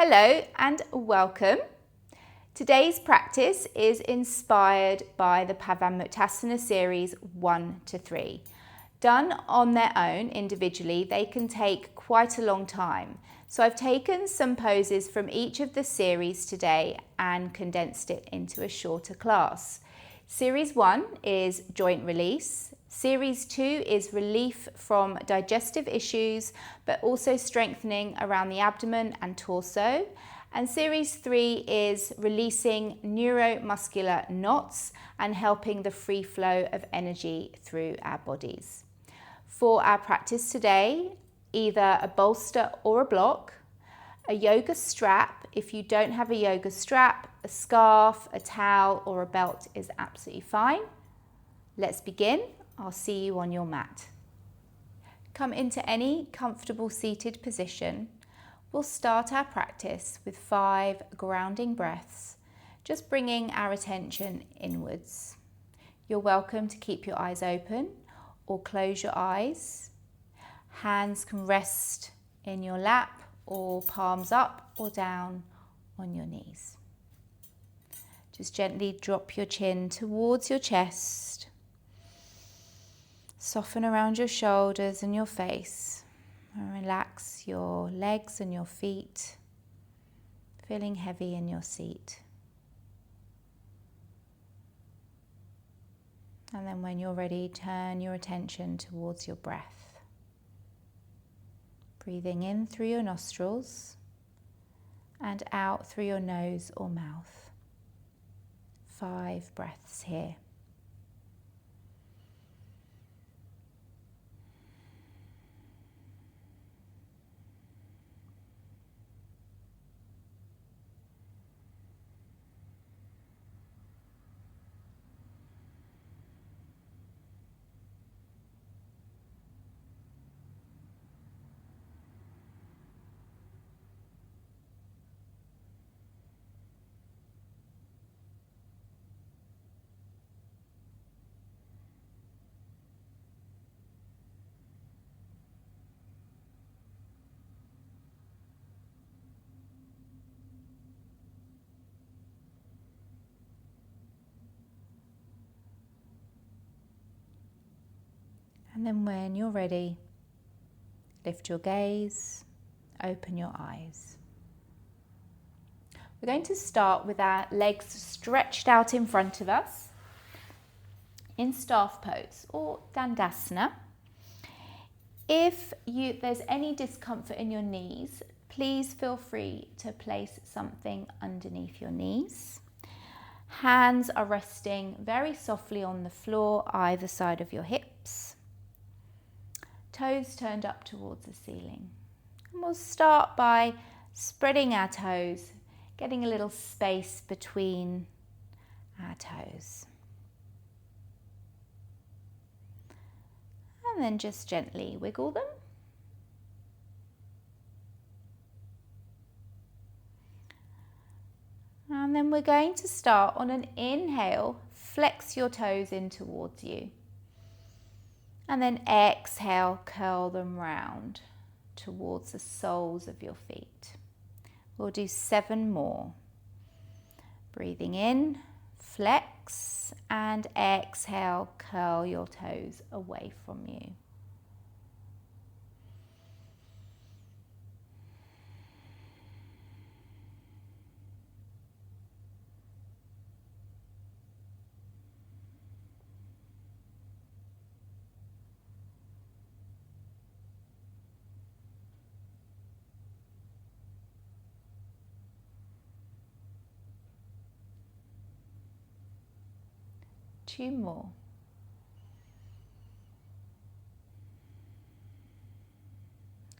Hello and welcome. Today's practice is inspired by the Pawanmuktasana series 1 to 3. Done on their own individually, they can take quite a long time. So I've taken some poses from each of the series today and condensed it into a shorter class. Series 1 is joint release. Series 2 is relief from digestive issues, but also strengthening around the abdomen and torso. And Series 3 is releasing neuromuscular knots and helping the free flow of energy through our bodies. For our practice today, either a bolster or a block, a yoga strap. If you don't have a yoga strap, a scarf, a towel or a belt is absolutely fine. Let's begin. I'll see you on your mat. Come into any comfortable seated position. We'll start our practice with 5 grounding breaths, just bringing our attention inwards. You're welcome to keep your eyes open or close your eyes. Hands can rest in your lap or palms up or down on your knees. Just gently drop your chin towards your chest. Soften around your shoulders and your face. And relax your legs and your feet, feeling heavy in your seat. And then when you're ready, turn your attention towards your breath. Breathing in through your nostrils and out through your nose or mouth. 5 breaths here. And then when you're ready, lift your gaze, open your eyes. We're going to start with our legs stretched out in front of us in staff pose or Dandasana. If there's any discomfort in your knees, please feel free to place something underneath your knees. Hands are resting very softly on the floor, either side of your hips. Toes turned up towards the ceiling. And we'll start by spreading our toes, getting a little space between our toes. And then just gently wiggle them. And then we're going to start on an inhale, flex your toes in towards you. And then exhale, curl them round towards the soles of your feet. We'll do 7 more. Breathing in, flex, and exhale, curl your toes away from you. Two more.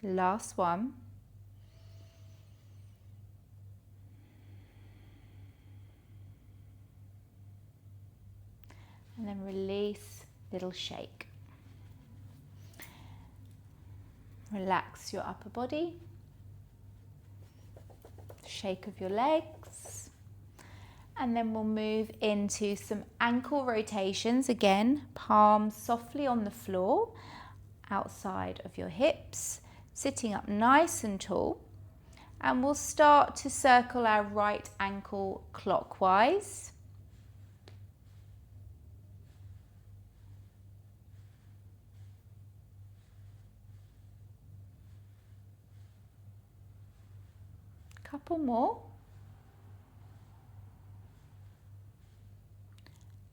Last one. And then release, little shake. Relax your upper body. Shake of your legs. And then we'll move into some ankle rotations. Again, palms softly on the floor, outside of your hips, sitting up nice and tall. And we'll start to circle our right ankle clockwise. Couple more.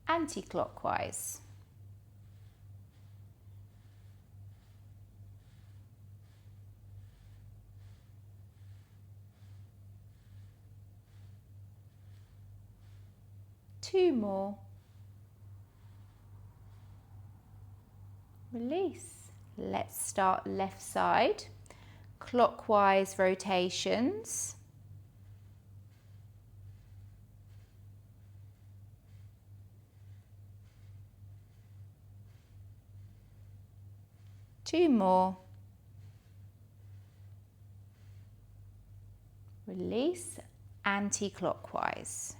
Anti-clockwise. Two more. Release. Let's start left side. Clockwise rotations. Two more. Release. Anti-clockwise.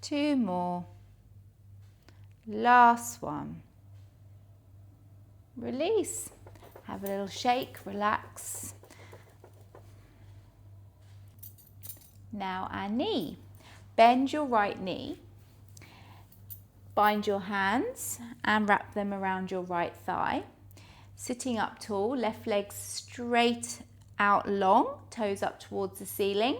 Two more. Last one. Release. Have a little shake, relax. Now our knee. Bend your right knee. Bind your hands and wrap them around your right thigh. Sitting up tall, left leg straight out long, toes up towards the ceiling.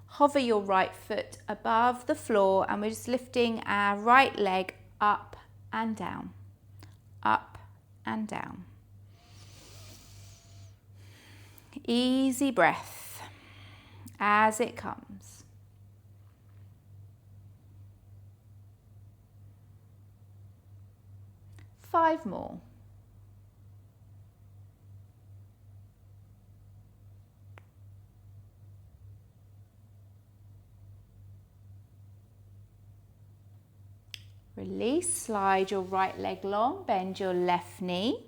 Hover your right foot above the floor and we're just lifting our right leg up and down, up and down. Easy breath as it comes. Five more. Release, slide your right leg long, bend your left knee.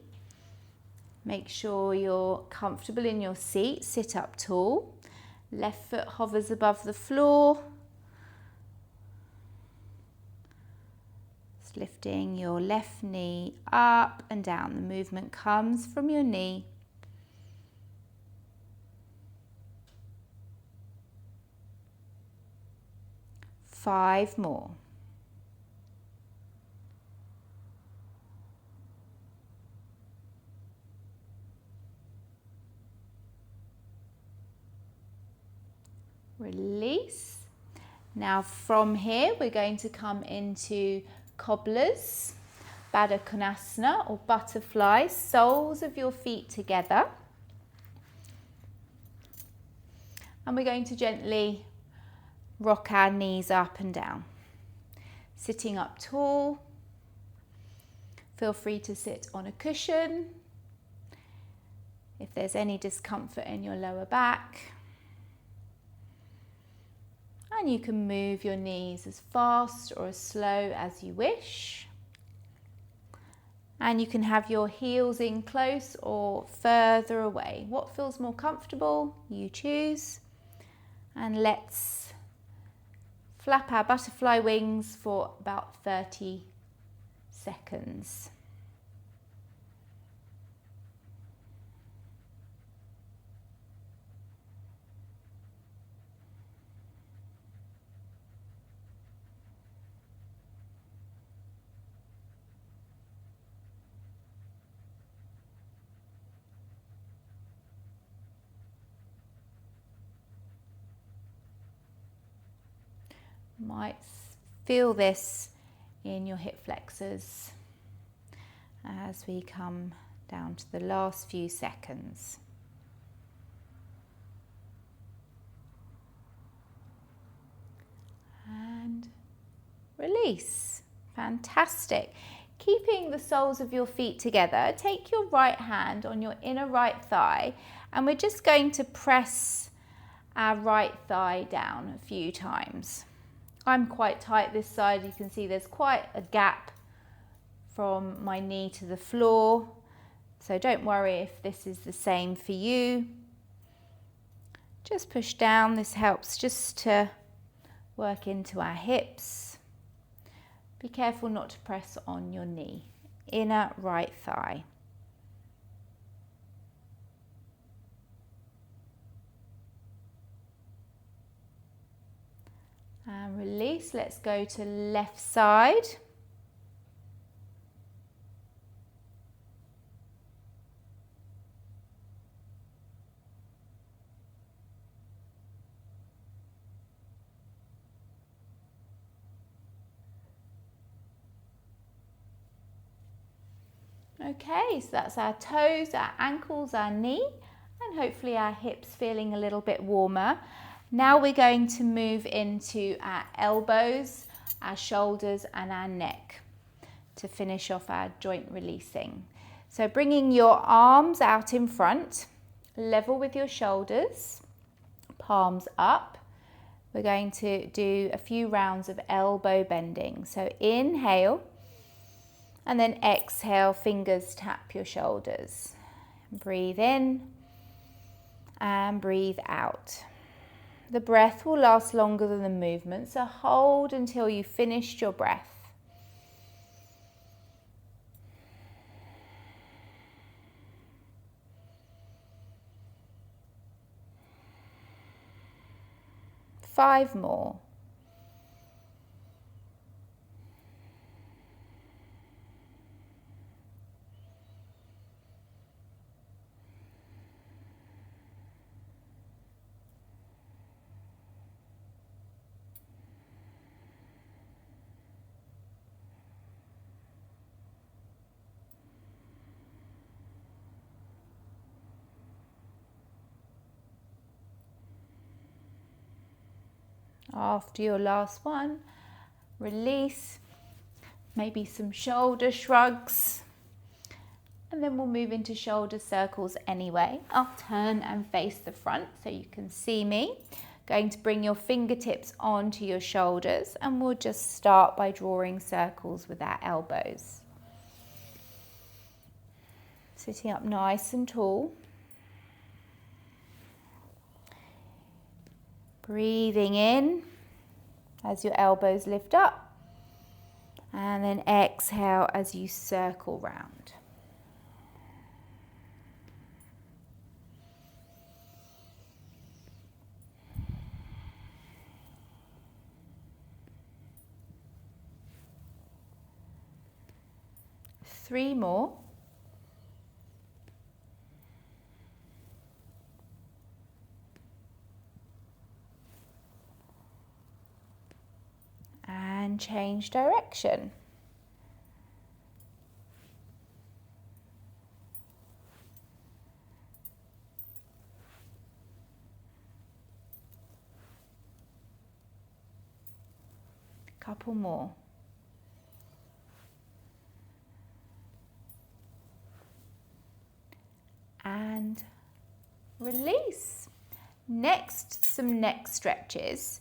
Make sure you're comfortable in your seat, sit up tall. Left foot hovers above the floor. Just lifting your left knee up and down. The movement comes from your knee. Five more. Release. Now from here we're going to come into cobblers, Baddha Konasana or butterfly, soles of your feet together. And we're going to gently rock our knees up and down. Sitting up tall. Feel free to sit on a cushion. If there's any discomfort in your lower back. And you can move your knees as fast or as slow as you wish. And you can have your heels in close or further away. What feels more comfortable, you choose. And let's flap our butterfly wings for about 30 seconds. Might feel this in your hip flexors as we come down to the last few seconds. And release. Fantastic. Keeping the soles of your feet together, take your right hand on your inner right thigh and we're just going to press our right thigh down a few times. I'm quite tight this side. You can see there's quite a gap from my knee to the floor. So don't worry if this is the same for you. Just push down. This helps just to Work into our hips. Be careful not to press on your knee. Inner right thigh. And release. Let's go to left side. Okay, so that's our toes, our ankles, our knee, and hopefully our hips feeling a little bit warmer. Now we're going to move into our elbows, our shoulders, and our neck to finish off our joint releasing. So bringing your arms out in front, level with your shoulders, palms up. We're going to do a few rounds of elbow bending. So inhale. And then exhale, fingers tap your shoulders. Breathe in and breathe out. The breath will last longer than the movement, so hold until you finished your breath. Five more. After your last one, release, maybe some shoulder shrugs, and then we'll move into shoulder circles anyway. I'll turn and face the front so you can see me. Going to bring your fingertips onto your shoulders, and we'll just start by drawing circles with our elbows. Sitting up nice and tall. Breathing in as your elbows lift up, and then exhale as you circle round. Three more. And change direction. Couple more. And release. Next, some neck stretches.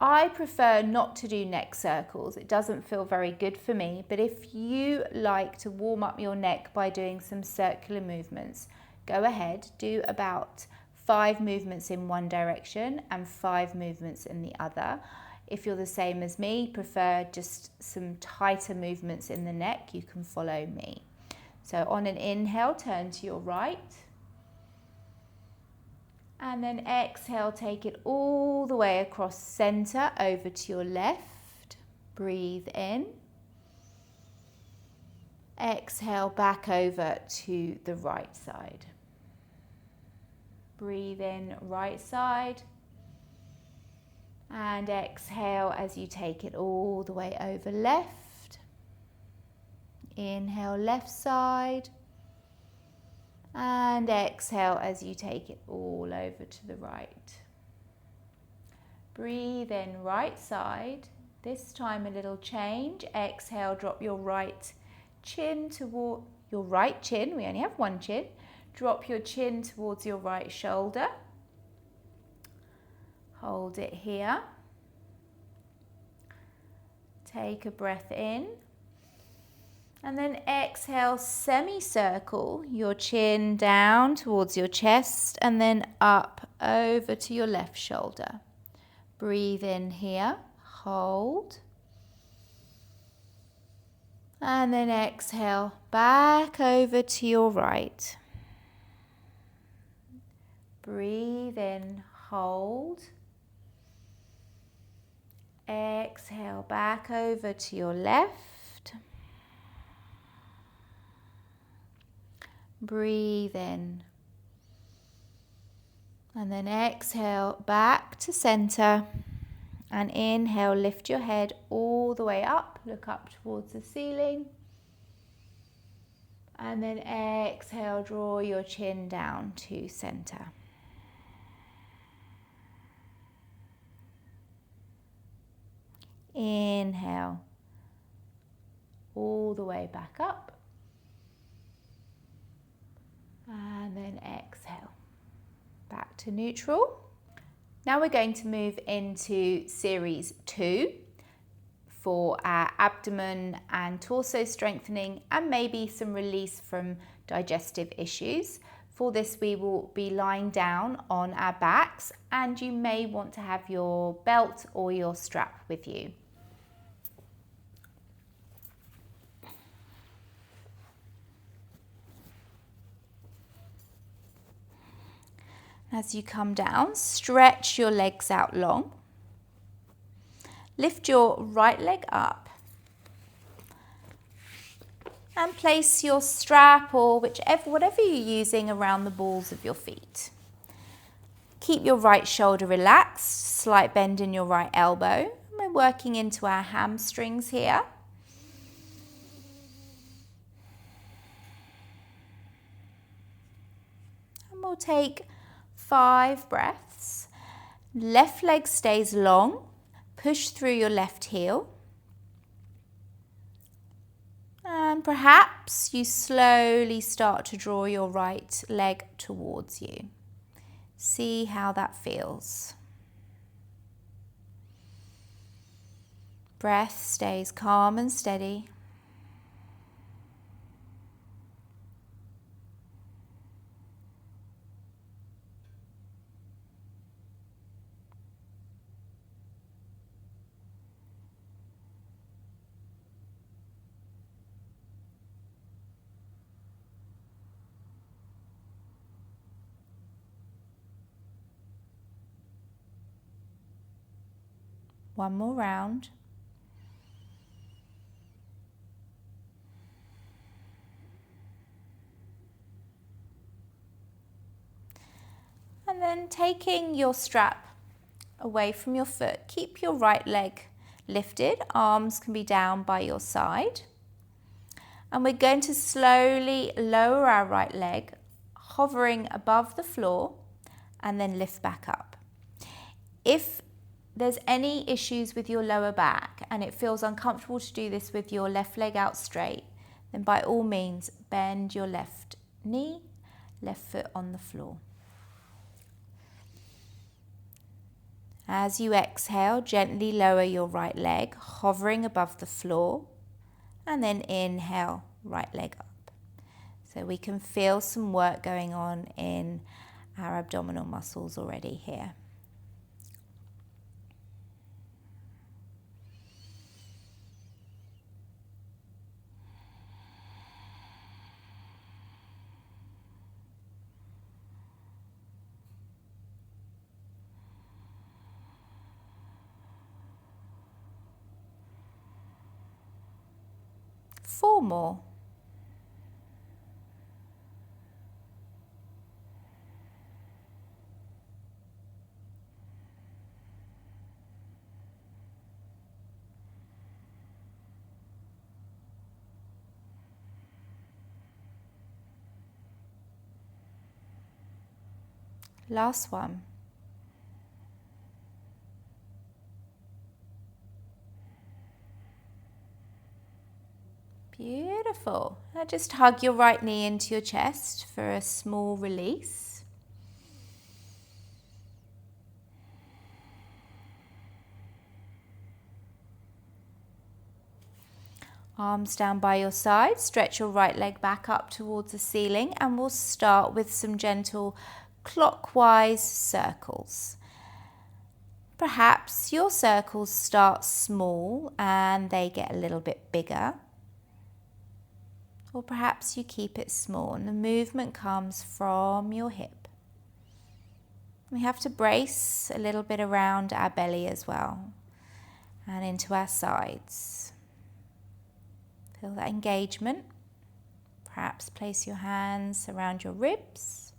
I prefer not to do neck circles. It doesn't feel very good for me, but if you like to warm up your neck by doing some circular movements, go ahead, do about 5 movements in one direction and 5 movements in the other. If you're the same as me, prefer just some tighter movements in the neck, you can follow me. So on an inhale, turn to your right. And then exhale, take it all the way across center over to your left. Breathe in. Exhale back over to the right side. Breathe in, right side. And exhale as you take it all the way over left. Inhale, left side. And exhale as you take it all over to the right. Breathe in, right side. This time a little change. Exhale, drop your right chin toward your right chin. We only have one chin. Drop your chin towards your right shoulder. Hold it here. Take a breath in. And then exhale, semicircle your chin down towards your chest and then up over to your left shoulder. Breathe in here, hold. And then exhale back over to your right. Breathe in, hold. Exhale back over to your left. Breathe in. And then exhale back to center. And inhale, lift your head all the way up. Look up towards the ceiling. And then exhale, draw your chin down to center. Inhale, all the way back up. And then exhale, back to neutral. Now we're going to move into series 2 for our abdomen and torso strengthening and maybe some release from digestive issues. For this, we will be lying down on our backs, and you may want to have your belt or your strap with you. As you come down, stretch your legs out long. Lift your right leg up and place your strap or whatever you're using around the balls of your feet. Keep your right shoulder relaxed, slight bend in your right elbow. We're working into our hamstrings here. And we'll take 5 breaths. Left leg stays long. Push through your left heel. And perhaps you slowly start to draw your right leg towards you. See how that feels. Breath stays calm and steady. One more round. And then taking your strap away from your foot, keep your right leg lifted. Arms can be down by your side. And we're going to slowly lower our right leg, hovering above the floor, and then lift back up. If there's any issues with your lower back and it feels uncomfortable to do this with your left leg out straight, then by all means bend your left knee, left foot on the floor. As you exhale, gently lower your right leg, hovering above the floor, and then inhale, right leg up. So we can feel some work going on in our abdominal muscles already here. Four more. Last one. Beautiful. Now just hug your right knee into your chest for a small release. Arms down by your side. Stretch your right leg back up towards the ceiling, and we'll start with some gentle clockwise circles. Perhaps your circles start small and they get a little bit bigger. Or perhaps you keep it small and the movement comes from your hip. We have to brace a little bit around our belly as well and into our sides. Feel that engagement. Perhaps place your hands around your ribs.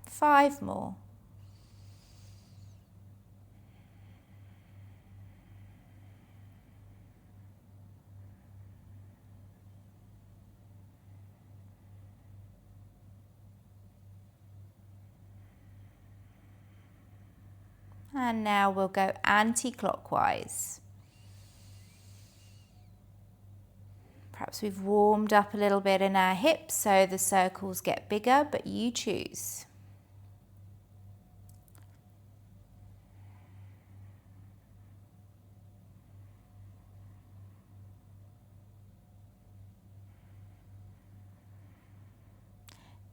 Five more. And now we'll go anti-clockwise. Perhaps we've warmed up a little bit in our hips so the circles get bigger, but you choose.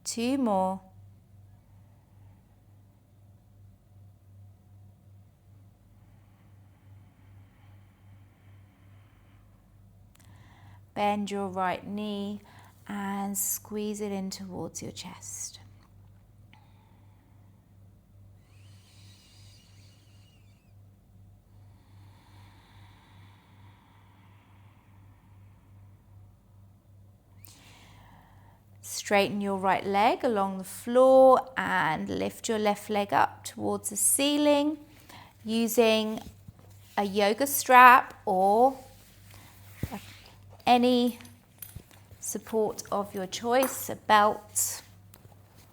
Two more. Bend your right knee and squeeze it in towards your chest. Straighten your right leg along the floor and lift your left leg up towards the ceiling using a yoga strap or any support of your choice, a belt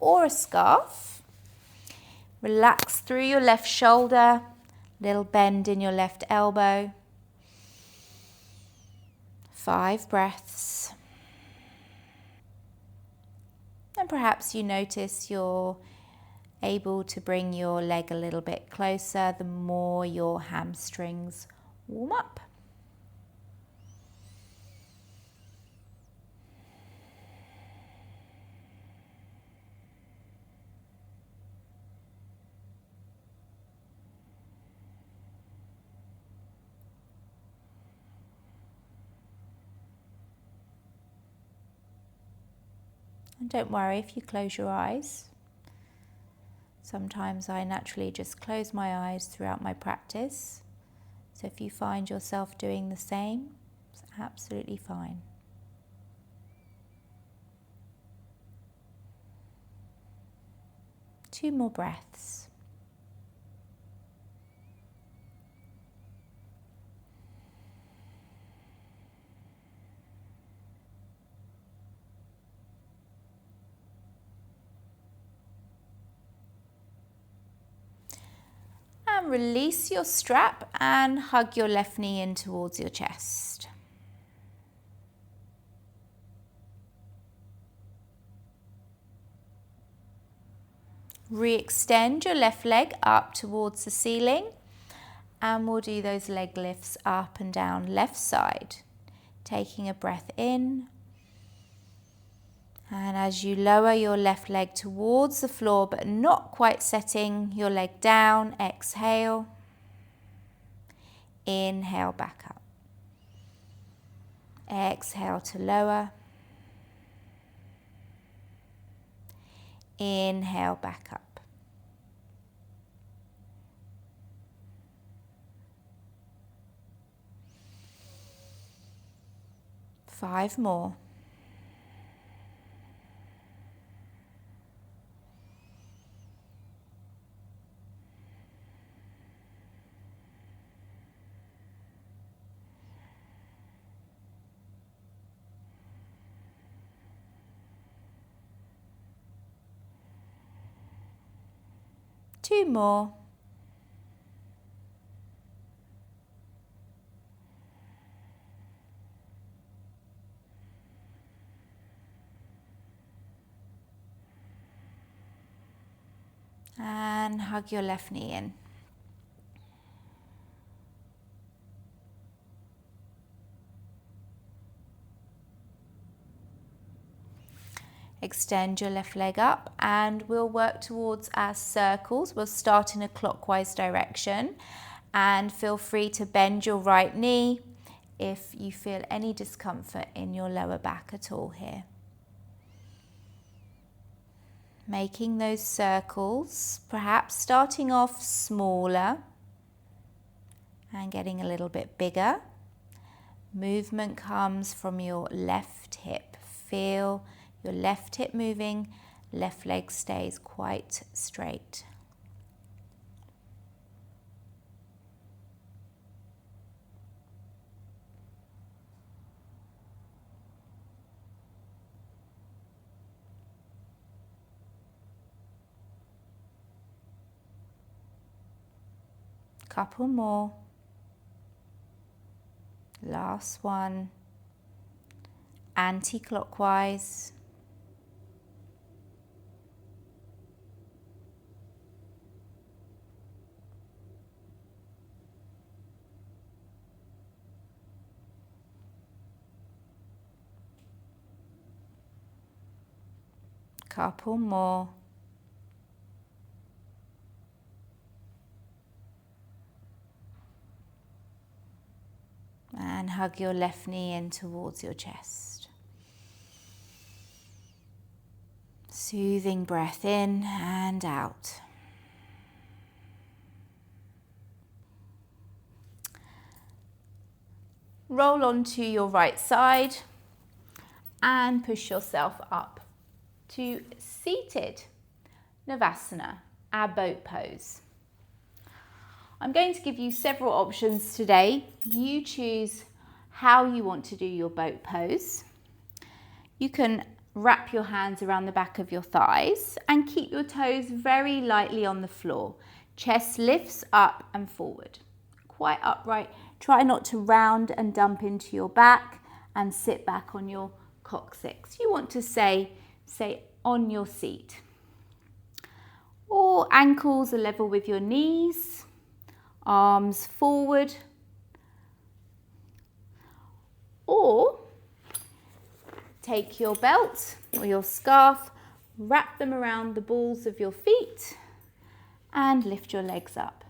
or a scarf. Relax through your left shoulder, little bend in your left elbow. 5 breaths. And perhaps you notice you're able to bring your leg a little bit closer the more your hamstrings warm up. And don't worry if you close your eyes. Sometimes I naturally just close my eyes throughout my practice. So if you find yourself doing the same, it's absolutely fine. Two more breaths. And release your strap and hug your left knee in towards your chest. Re-extend your left leg up towards the ceiling and we'll do those leg lifts up and down left side. Taking a breath in. And as you lower your left leg towards the floor but not quite setting your leg down, exhale. Inhale back up. Exhale to lower. Inhale back up. Five more. Two more. And hug your left knee in. Extend your left leg up and we'll work towards our circles. We'll start in a clockwise direction and feel free to bend your right knee if you feel any discomfort in your lower back at all here. Making those circles, perhaps starting off smaller and getting a little bit bigger. Movement comes from your left hip. Feel your left hip moving, left leg stays quite straight. Couple more. Last one. Anti-clockwise. Couple more. And hug your left knee in towards your chest. Soothing breath in and out. Roll onto your right side and push yourself up to seated Shavasana, our boat pose. I'm going to give you several options today. You choose how you want to do your boat pose. You can wrap your hands around the back of your thighs and keep your toes very lightly on the floor. Chest lifts up and forward, quite upright. Try not to round and dump into your back and sit back on your coccyx. You want to stay on your seat. Or ankles are level with your knees. Arms forward, or take your belt or your scarf, wrap them around the balls of your feet and lift your legs up,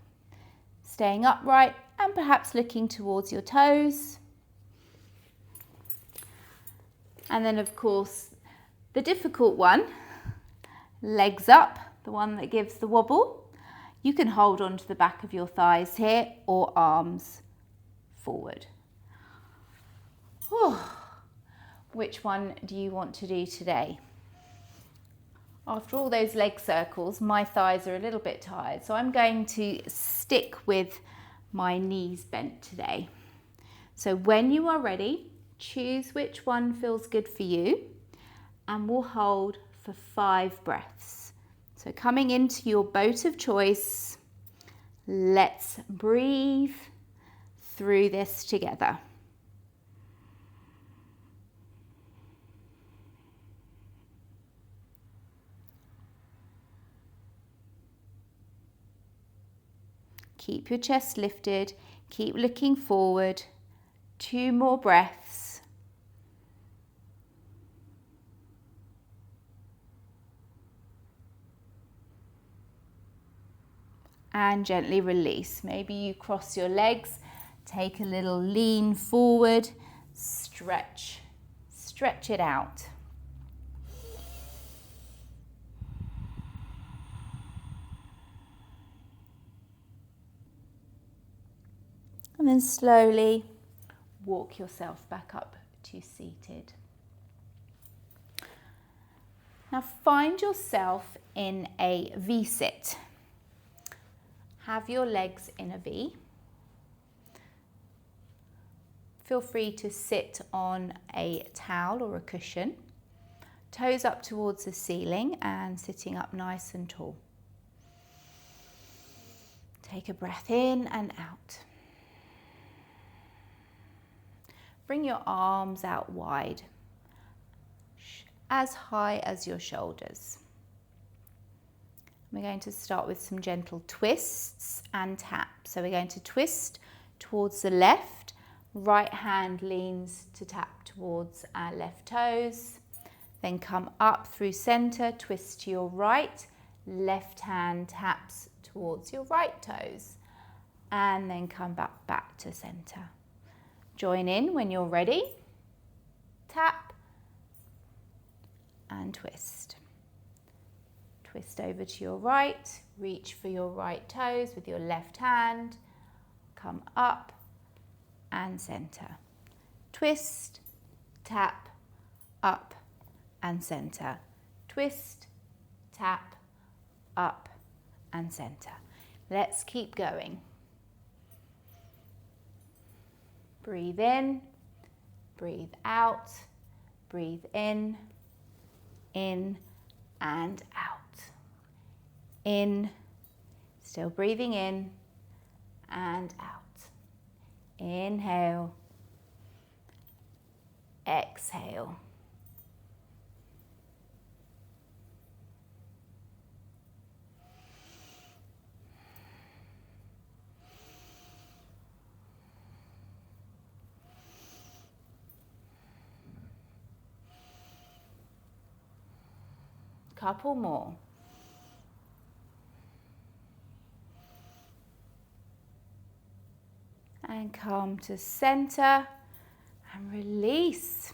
staying upright and perhaps looking towards your toes. And then of course the difficult one, legs up, the one that gives the wobble. You can hold on to the back of your thighs here or arms forward. Which one do you want to do today? After all those leg circles, my thighs are a little bit tired, so I'm going to stick with my knees bent today. So when you are ready, choose which one feels good for you and we'll hold for 5 breaths. So coming into your boat of choice, let's breathe through this together. Keep your chest lifted, keep looking forward. 2 more breaths. And gently release. Maybe you cross your legs, take a little lean forward, stretch it out. And then slowly walk yourself back up to seated. Now find yourself in a V-sit. Have your legs in a V. Feel free to sit on a towel or a cushion. Toes up towards the ceiling and sitting up nice and tall. Take a breath in and out. Bring your arms out wide, as high as your shoulders. We're going to start with some gentle twists and taps. So we're going to twist towards the left, right hand leans to tap towards our left toes. then come up through center, twist to your right, left hand taps towards your right toes, and then come back to center. Join in when you're ready. Tap and twist. Twist over to your right, reach for your right toes with your left hand, come up and center. Twist, tap, up and center. Twist, tap, up and center. Let's keep going. Breathe in, breathe out, breathe in and out. In, still breathing in and out. Inhale, exhale. Couple more. And come to center and release.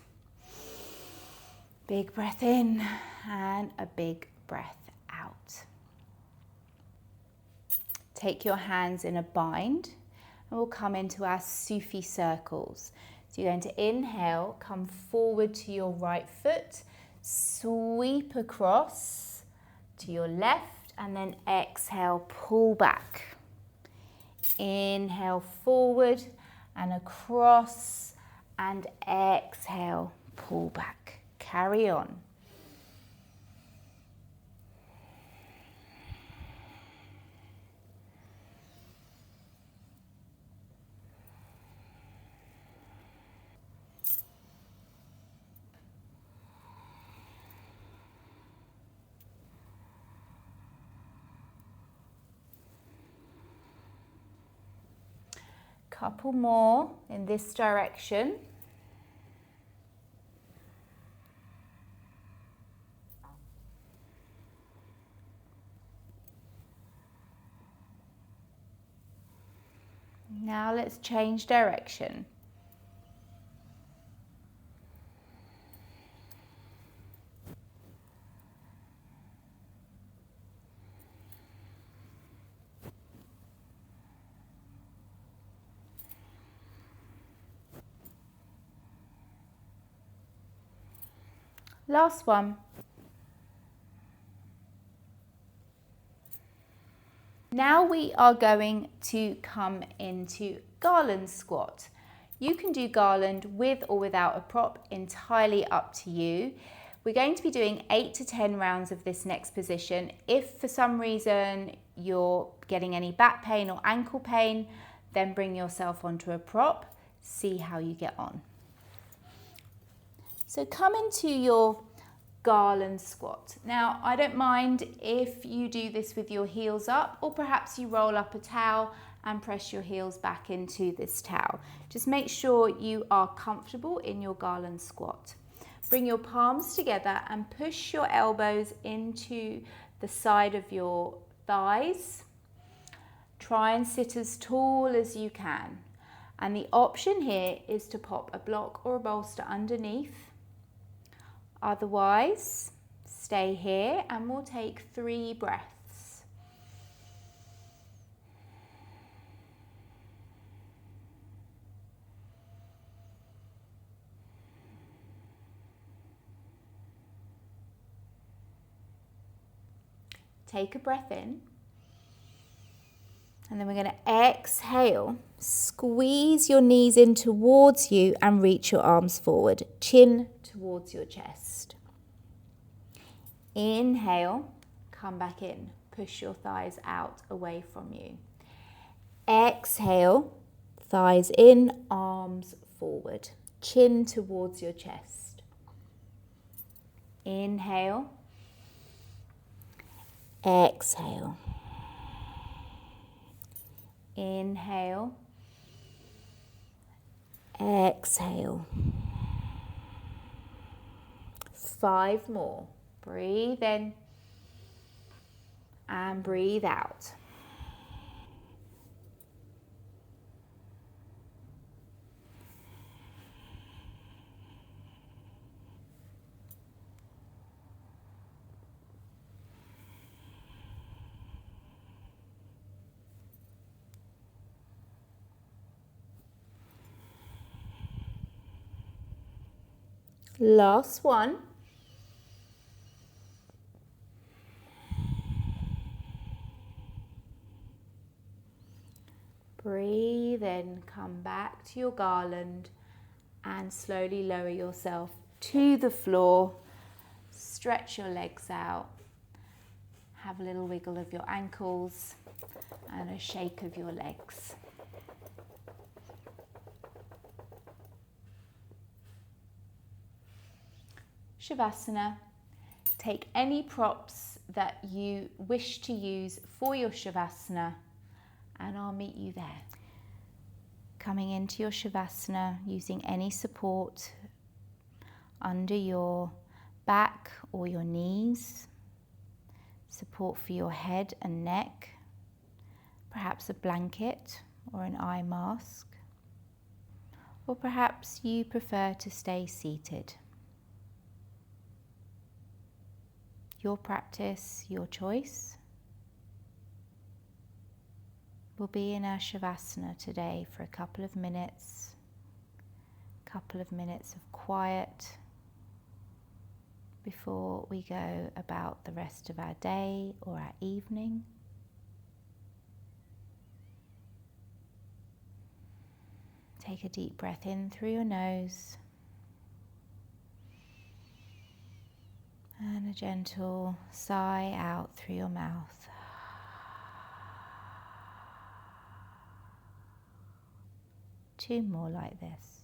Big breath in and a big breath out. Take your hands in a bind and we'll come into our Sufi circles. So you're going to inhale, come forward to your right foot, sweep across to your left, and then exhale, pull back. Inhale forward and across, and exhale, pull back. Carry on. Couple more in this direction. Now let's change direction. Last one. Now we are going to come into garland squat. You can do garland with or without a prop, entirely up to you. We're going to be doing 8 to 10 rounds of this next position. If for some reason you're getting any back pain or ankle pain, then bring yourself onto a prop, see how you get on. So come into your garland squat. Now, I don't mind if you do this with your heels up, or perhaps you roll up a towel and press your heels back into this towel. Just make sure you are comfortable in your garland squat. Bring your palms together and push your elbows into the side of your thighs. Try and sit as tall as you can. And the option here is to pop a block or a bolster underneath. Otherwise, stay here and we'll take 3 breaths. Take a breath in. And then we're going to exhale. Squeeze your knees in towards you and reach your arms forward. Chin towards your chest. Inhale, come back in. Push your thighs out away from you. Exhale, thighs in, arms forward. Chin towards your chest. Inhale. Exhale. Inhale. Exhale. 5 more. Breathe in and breathe out. Last one. Breathe in, come back to your garland and slowly lower yourself to the floor. Stretch your legs out. Have a little wiggle of your ankles and a shake of your legs. Shavasana. Take any props that you wish to use for your Shavasana and I'll meet you there. Coming into your Shavasana, using any support under your back or your knees, support for your head and neck, perhaps a blanket or an eye mask, or perhaps you prefer to stay seated. Your practice, your choice. We'll be in our Shavasana today for a couple of minutes of quiet before we go about the rest of our day or our evening. Take a deep breath in through your nose and a gentle sigh out through your mouth. Two more like this.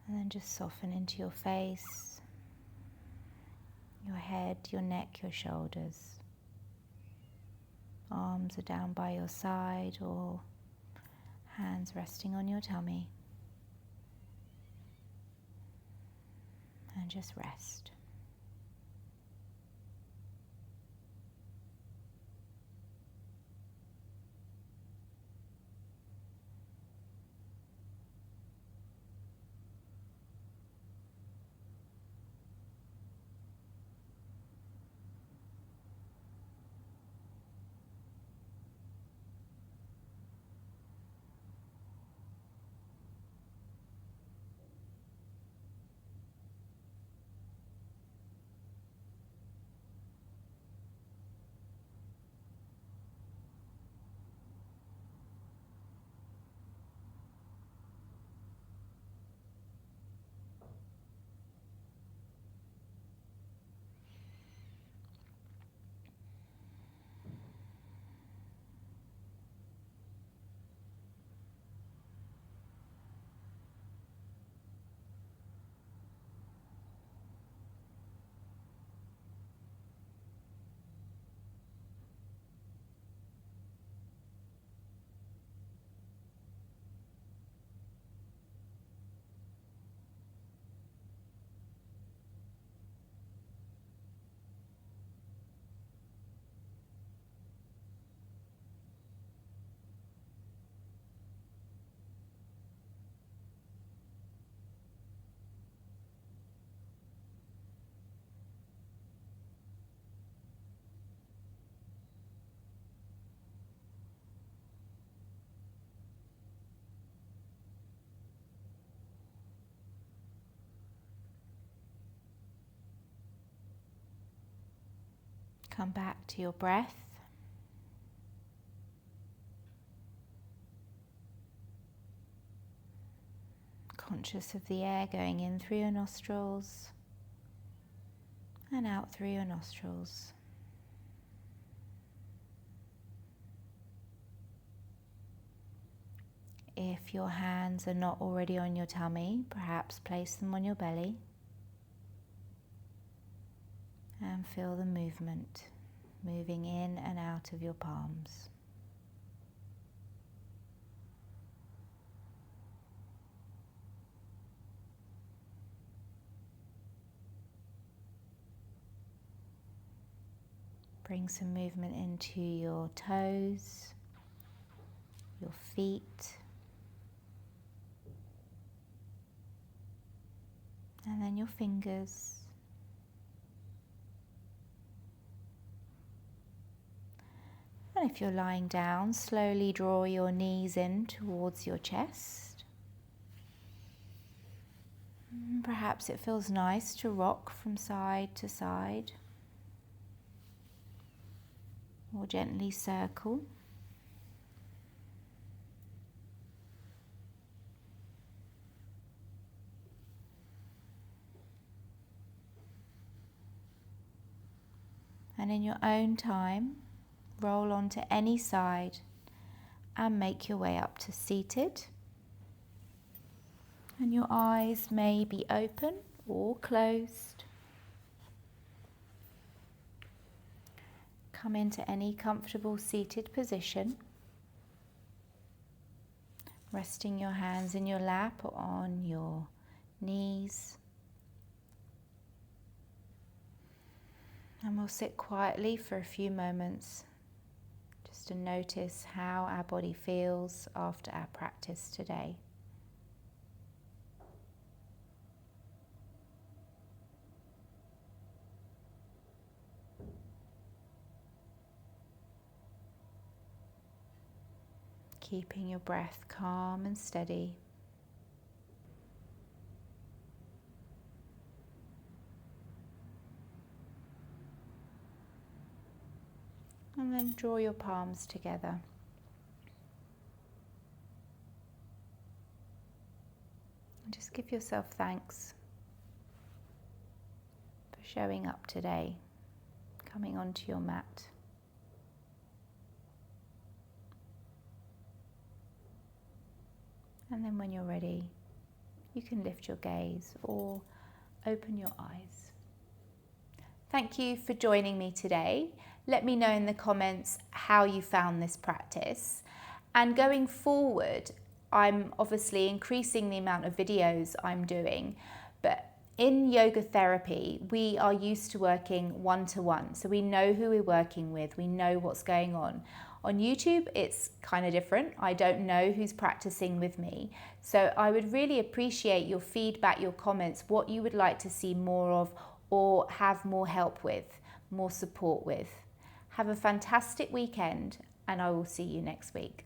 And then just soften into your face, your head, your neck, your shoulders. Arms are down by your side or hands resting on your tummy. And just rest. Come back to your breath. Conscious of the air going in through your nostrils and out through your nostrils. If your hands are not already on your tummy, perhaps place them on your belly and feel the movement moving in and out of your palms. Bring some movement into your toes, your feet, and then your fingers. And if you're lying down, slowly draw your knees in towards your chest. Perhaps it feels nice to rock from side to side, or gently circle. And in your own time, roll onto any side and make your way up to seated. And your eyes may be open or closed. Come into any comfortable seated position, resting your hands in your lap or on your knees. And we'll sit quietly for a few moments just to notice how our body feels after our practice today. Keeping your breath calm and steady. And then draw your palms together. And just give yourself thanks for showing up today, coming onto your mat. And then when you're ready, you can lift your gaze or open your eyes. Thank you for joining me today. Let me know in the comments how you found this practice. And going forward, I'm obviously increasing the amount of videos I'm doing, but in yoga therapy, we are used to working one-to-one. So we know who we're working with, we know what's going on. On YouTube, it's kind of different. I don't know who's practicing with me. So I would really appreciate your feedback, your comments, what you would like to see more of or have more help with, more support with. Have a fantastic weekend, and I will see you next week.